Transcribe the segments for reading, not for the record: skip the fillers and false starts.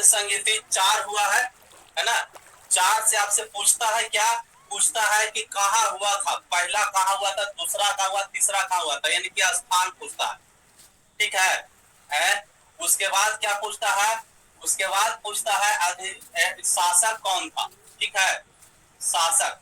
संगीति 4 हुआ है ना। 4 से आपसे पूछता है क्या, पूछता है कि कहाँ हुआ था, पहला कहाँ हुआ था, दूसरा कहाँ हुआ, तीसरा कहाँ हुआ था, यानी कि स्थान पूछता है। ठीक है? उसके बाद क्या पूछता है, उसके बाद पूछता है शासक कौन था। ठीक है, शासक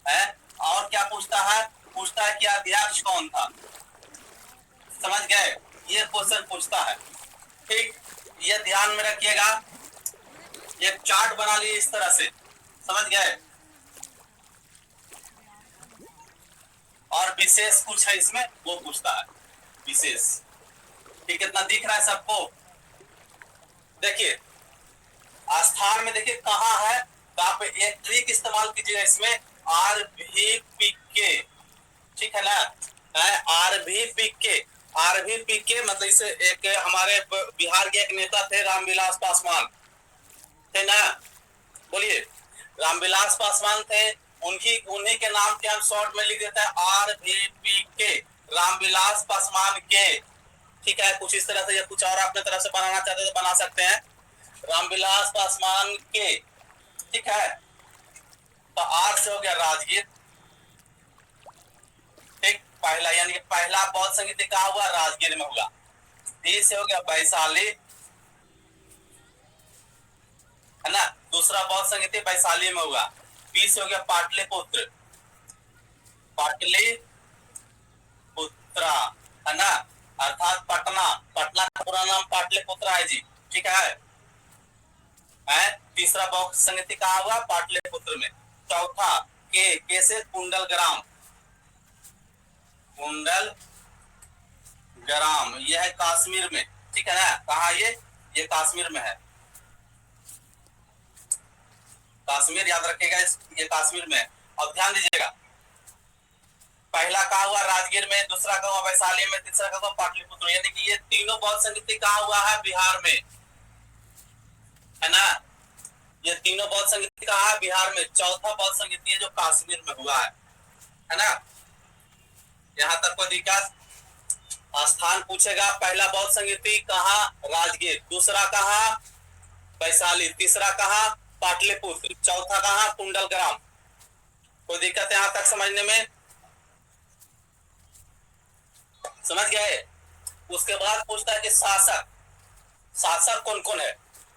है। और क्या पूछता है, पूछता है कि अध्यक्ष कौन था। समझ गए, ये क्वेश्चन पूछता है। ठीक, ये ध्यान में रखिएगा। एक चार्ट बना लिए इस तरह से, समझ गए। और विशेष कुछ है इसमें, वो पूछता है विशेष। ठीक, इतना दिख रहा है सबको। देखिए स्थान में देखिए कहाँ है, तो आप एक ट्रिक इस्तेमाल कीजिएगा इसमें, RVPK। ठीक है ना, RVPK। RVPK मतलब इसे एक हमारे बिहार के एक नेता थे, रामविलास पासवान थे ना, बोलिए। रामविलास पासवान थे, उन्हीं के नाम के हम शॉर्ट में लिख देते हैं RVPK, रामविलास पासवान के। ठीक है, कुछ इस तरह से, या कुछ और अपने तरफ से बनाना चाहते तो बना सकते हैं, रामविलास पासवान के। ठीक है, तो आर से हो गया राजगीर। ठीक, पहला यानी कि पहला बौद्ध संगीति कहाँ हुआ, राजगीर में हुआ। डी से हो गया वैशाली, है ना, दूसरा बौद्ध संगीति वैशाली में हुआ। पी से हो गया पाटलिपुत्र, पाटलिपुत्रा, है ना, अर्थात पटना। पटना का पूरा नाम पाटलिपुत्रा है जी। ठीक है, तीसरा बौद्ध संगीति कहाँ हुआ, पाटलिपुत्र में। चौथा के से कुंडल ग्राम, कुंडल ग्राम, यह है कश्मीर में। ठीक है ना, कहा ये कश्मीर में है, कश्मीर याद रखिएगा, ये कश्मीर में है। और ध्यान दीजिएगा, पहला कहा हुआ राजगीर में, दूसरा कहा हुआ वैशाली में, तीसरा कहा हुआ पाटलिपुत्र, यानी कि ये तीनों बौद्ध संगीति कहा हुआ है बिहार में, है ना। ये तीनों बौद्ध संगीति कहा है बिहार में। चौथा बौद्ध संगीति है जो कश्मीर में हुआ है ना। यहाँ तक कोई दिक्कत। स्थान पूछेगा, पहला बौद्ध संगीति कहाँ, राजगीर, दूसरा कहाँ वैशाली, तीसरा कहाँ पाटलिपुत्र, चौथा कहाँ कुंडल ग्राम। कोई दिक्कत है यहाँ तक समझने में, समझ गए। उसके बाद पूछता है कि शासक, शासक कौन कौन है,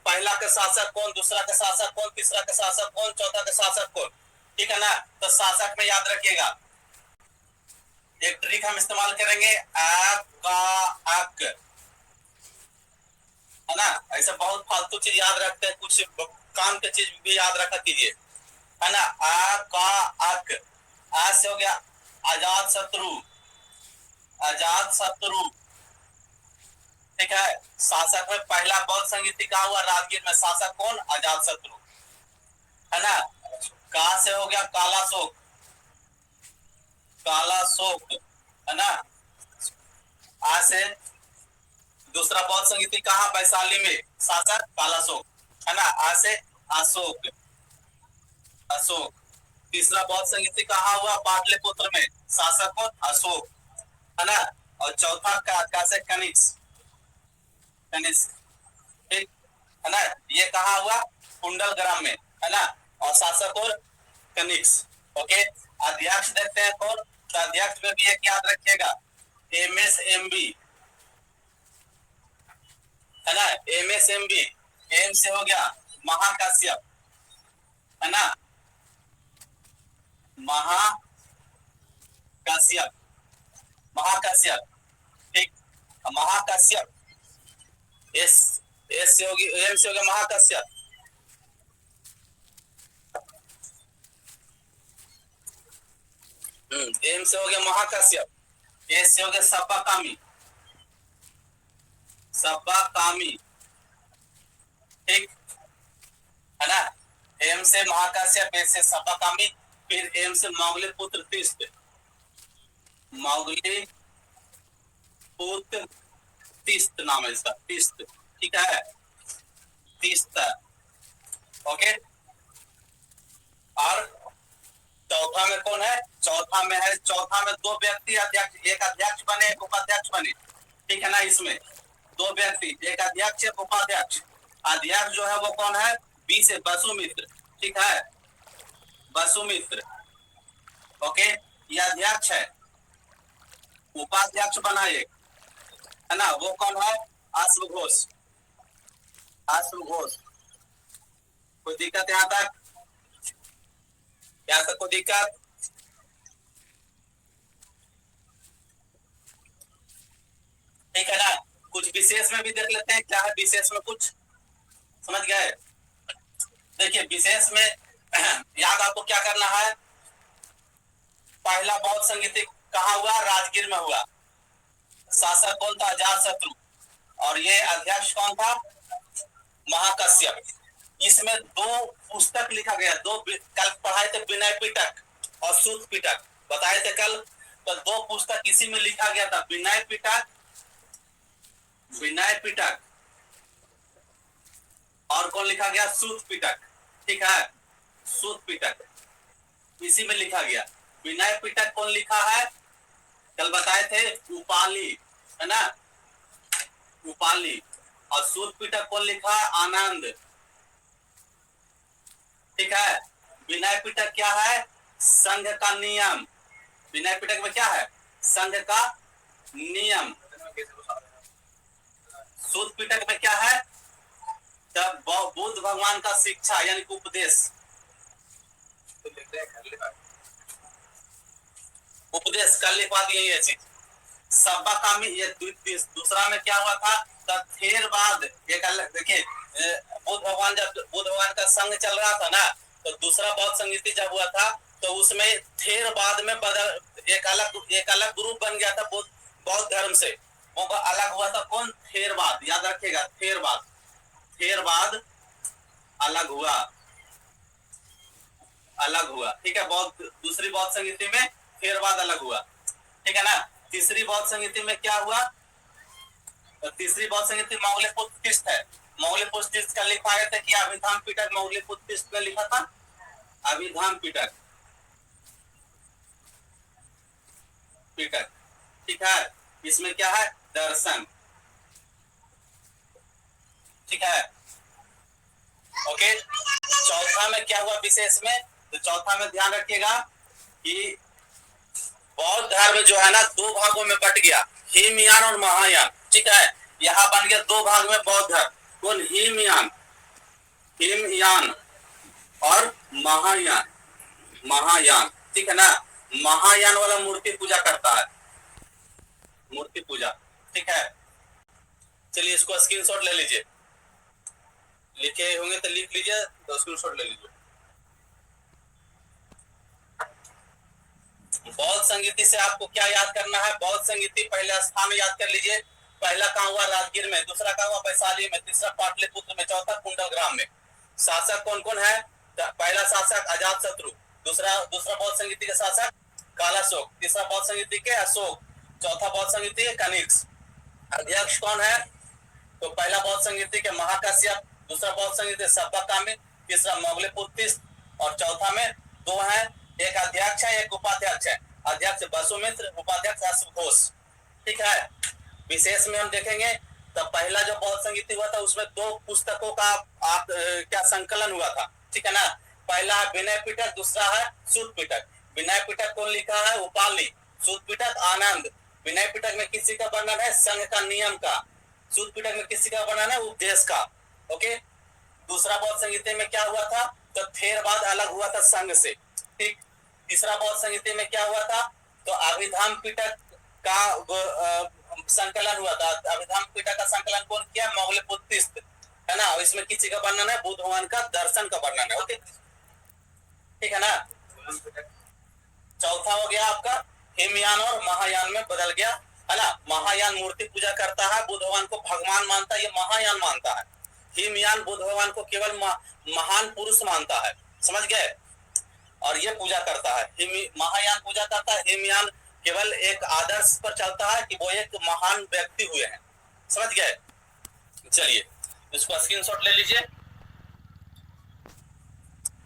पहला के शासक कौन, दूसरा के शासक कौन, तीसरा के शासक कौन, चौथा के शासक कौन। ठीक है ना, तो शासक में याद रखिएगा, एक ट्रिक हम इस्तेमाल करेंगे, अक, है ना। ऐसे बहुत फालतू चीज याद रखते हैं, कुछ काम की चीज भी याद रखा कीजिए, है ना। अक, आ से हो गया आजाद शत्रु, आजाद शत्रु। ठीक है, शासक में पहला बौद्ध संगीति कहा हुआ राजगीर में, शासक कौन, अजात शत्रु, है ना। का से हो गया काला शोक, काला शोक, है ना। आ से दूसरा बौद्ध संगीति कहा, वैशाली में, शासक काला शोक, है ना। आ से अशोक, अशोक। तीसरा बौद्ध संगीति कहा हुआ पाटलिपुत्र में, शासक कौन, अशोक, है ना। और चौथा का से कनिष्क, कनिष्क। ठीक है ना, ये कहा हुआ कुंडल ग्राम में, है ना। और शासक और कनिष्क। ओके, अध्यक्ष देखते हैं कौन, तो अध्यक्ष में भी एक याद रखिएगा, MSMB, है ना, MSMB। एम से हो गया महाकाश्यप, है ना, महाकाश्यप, महाकाश्यप। ठीक, महाकाश्यप, एस एस से होगी, एम से हो गया महाकाश्यप। एम से हो गया महाकाश्यप, एस से हो गया सब्बाकामी, सब्बाकामी। ठीक है ना, एम से महाकाश्यप, एस से सब्बाकामी, फिर एम से मोगली पुत्र तीस्त, मोगली पुत्र तीस्त नाम है इसका, तीस्त। ठीक है, तीस्त। ओके, और चौथा में कौन है, चौथा में है, चौथा में दो व्यक्ति अध्यक्ष, एक अध्यक्ष बने एक उपाध्यक्ष बने। ठीक है ना, इसमें दो व्यक्ति, एक अध्यक्ष एक उपाध्यक्ष, अध्यक्ष जो है वो कौन है, बी से वसुमित्र, ठीक है, वसुमित्र, ओके, ये अध्यक्ष है। उपाध्यक्ष बना एक, है ना, वो कौन है, अश्वघोष, अश्वघोष। कोई दिक्कत यहाँ तक, यहाँ तक कोई दिक्कत? ठीक है ना। कुछ विशेष में भी देख लेते हैं, क्या है विशेष में, कुछ समझ गए? देखिए विशेष में याद आपको क्या करना है, पहला बौद्ध संगीति कहाँ हुआ, राजगीर में हुआ। शासक कौन था, अजातशत्रु, और ये अध्यक्ष कौन था, महाकश्यप। इसमें दो पुस्तक लिखा गया, दो कल पढ़ाए थे, विनय पिटक और सूत पिटक बताए थे कल। तो दो पुस्तक इसी में लिखा गया था, विनय पिटक, विनय पिटक, और कौन लिखा गया, सूत पिटक, ठीक है, सूत पिटक इसी में लिखा गया। विनय पिटक कौन लिखा है, कल बताए थे, उपाली, है ना, उपाली। और सूत पिटक कौन लिखा, आनंद, ठीक है। विनय पिटक क्या है, संघ का नियम, विनय पिटक में क्या है, संघ का नियम। सूत पिटक में क्या है, तब बुद्ध भगवान का शिक्षा यानी उपदेश, उपदेश कल लिखवा दिए ये चीज। सब्बा कामी, ये दूसरा में क्या हुआ था, थेरवाद, एक अलग देखिए, बुद्ध भगवान, जब बुद्ध भगवान का संघ चल रहा था ना, तो दूसरा बौद्ध संगीति जब हुआ था तो उसमें थेरवाद में बदल, एक अलग ग्रुप बन गया था बौद्ध धर्म से, वो अलग हुआ था, कौन, थेरवाद, याद रखिएगा, थेरवाद, थेरवाद अलग हुआ, अलग हुआ, ठीक है। बौद्ध, दूसरी बौद्ध संगीति में थेरवाद अलग हुआ, ठीक है ना। तीसरी बौद्ध संगीति में क्या हुआ, तो तीसरी बौद्ध संगीति मौलिकोत्तिष्ठ है। मौलिकोत्तिष्ठ का लिखा था कि अभिधाम पिटक मौलिकोत्तिष्ठ में लिखा था, अभिधाम पिटक, पिटक, ठीक है। इसमें क्या है, दर्शन, ठीक है, ओके। चौथा में क्या हुआ विशेष में, तो चौथा में ध्यान रखिएगा कि बौद्ध धर्म जो है ना दो भागों में बट गया, हीमयान और महायान, ठीक है। यहाँ बन गया दो भाग में बौद्ध धर्म, कौन, हीमयान, हीमयान और महायान, महायान, ठीक है ना। महायान वाला मूर्ति पूजा करता है, मूर्ति पूजा, ठीक है। चलिए इसको स्क्रीनशॉट ले लीजिए, लिखे होंगे तो लिख लीजिए, तो स्क्रीनशॉट ले लीजिए। बौद्ध संगीति से आपको क्या याद करना है, बौद्ध संगीति पहला स्थान में याद कर लीजिए। पहला कहाँ हुआ, राजगीर में, दूसरा कहाँ हुआ, वैशाली में, तीसरा पाटलिपुत्र में, चौथा कुंडलग्राम में। शासक कौन कौन है, पहला शासक अजातशत्रु, दूसरा बौद्ध संगीति के शासक कालाशोक, तीसरा बौद्ध संगीति के अशोक, चौथा बौद्ध संगीति के कनिष्क। अध्यक्ष कौन है, तो पहला बौद्ध संगीति के महाकश्यप, दूसरा बौद्ध संगीति सब्बकामी, तीसरा मोगलिपुत्तिष्ठ, और चौथा में दो है, एक अध्यक्ष है एक उपाध्यक्ष है, अध्यक्ष वसुमित्र, उपाध्यक्ष अश्वघोष, ठीक है। विशेष में हम देखेंगे तो पहला जो बौद्ध संगीति हुआ था उसमें दो पुस्तकों का क्या संकलन हुआ था, ठीक है ना। पहला है विनय पिटक, दूसरा है सूत पिटक। विनय पिटक कौन लिखा है, उपाली, सूत पिटक आनंद। विनय पिटक में किसी का वर्णन है संघ का नियम का, सूत पिटक में किसी का वर्णन है उपदेश का, ओके। दूसरा बौद्ध संगीति में क्या हुआ था, तो थेरवाद अलग हुआ था संघ से, ठीक। तीसरा बौद्ध संगीति में क्या हुआ था, तो अभिधाम पिटक का संकलन हुआ था। अभिधाम पिटक का संकलन कौन किया, मोगलिपुत्तिष्ठ, है ना। इसमें किसी का वर्णन है, बुद्ध भगवान का दर्शन का वर्णन है, ओके, ठीक है ना। चौथा हो गया आपका हिमयान और महायान में बदल गया, है ना। महायान मूर्ति पूजा करता है, बुद्ध भगवान को भगवान मानता है, ये महायान मानता है। हिमयान बुद्ध भगवान को केवल महान पुरुष मानता है, समझ गए, और ये पूजा करता है। महायान पूजा करता है, हिमयान केवल एक आदर्श पर चलता है कि वो एक महान व्यक्ति हुए हैं, समझ गए। चलिए इसको स्क्रीनशॉट ले लीजिए,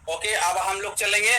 ओके। अब हम लोग चलेंगे